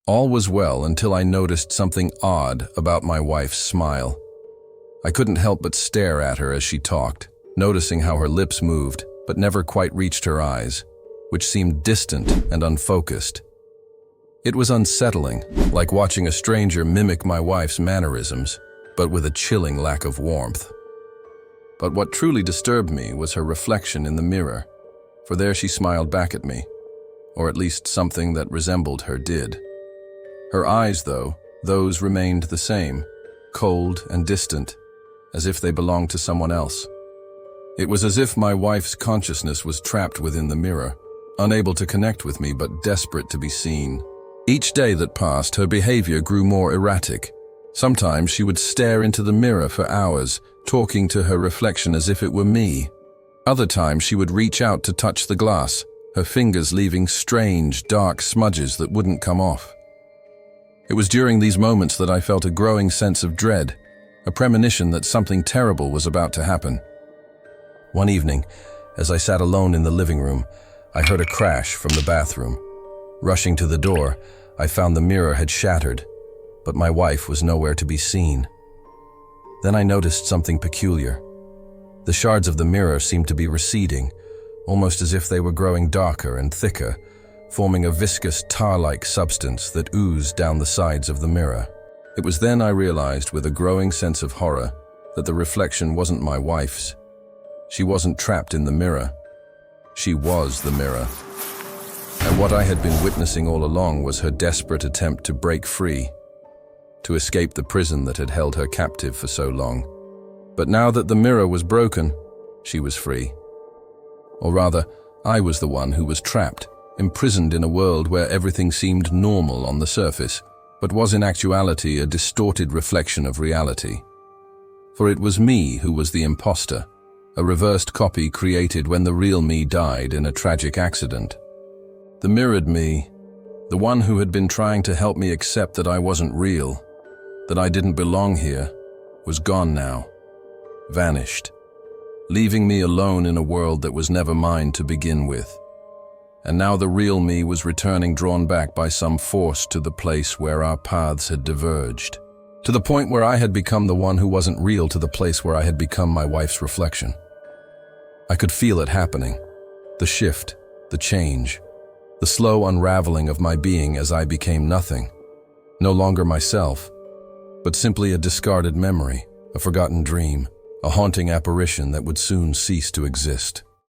All was well until I noticed something odd about my wife's smile. I couldn't help but stare at her as she talked, noticing how her lips moved, but never quite reached her eyes, which seemed distant and unfocused. It was unsettling, like watching a stranger mimic my wife's mannerisms, but with a chilling lack of warmth. But what truly disturbed me was her reflection in the mirror, for there she smiled back at me, or at least something that resembled her did. Her eyes, though, those remained the same, cold and distant, as if they belonged to someone else. It was as if my wife's consciousness was trapped within the mirror, unable to connect with me but desperate to be seen. Each day that passed, her behavior grew more erratic. Sometimes she would stare into the mirror for hours, talking to her reflection as if it were me. Other times she would reach out to touch the glass, her fingers leaving strange, dark smudges that wouldn't come off. It was during these moments that I felt a growing sense of dread, a premonition that something terrible was about to happen. One evening, as I sat alone in the living room, I heard a crash from the bathroom. Rushing to the door, I found the mirror had shattered, but my wife was nowhere to be seen. Then I noticed something peculiar. The shards of the mirror seemed to be receding, almost as if they were growing darker and thicker, forming a viscous tar-like substance that oozed down the sides of the mirror. It was then I realized, with a growing sense of horror, that the reflection wasn't my wife's. She wasn't trapped in the mirror. She was the mirror. And what I had been witnessing all along was her desperate attempt to break free, to escape the prison that had held her captive for so long. But now that the mirror was broken, she was free. Or rather, I was the one who was trapped, imprisoned in a world where everything seemed normal on the surface, but was in actuality a distorted reflection of reality. For it was me who was the imposter, a reversed copy created when the real me died in a tragic accident. The mirrored me, the one who had been trying to help me accept that I wasn't real, that I didn't belong here, was gone now, vanished, leaving me alone in a world that was never mine to begin with. And now the real me was returning, drawn back by some force to the place where our paths had diverged, to the point where I had become the one who wasn't real, to the place where I had become my wife's reflection. I could feel it happening, the shift, the change, the slow unraveling of my being as I became nothing, no longer myself, but simply a discarded memory, a forgotten dream, a haunting apparition that would soon cease to exist.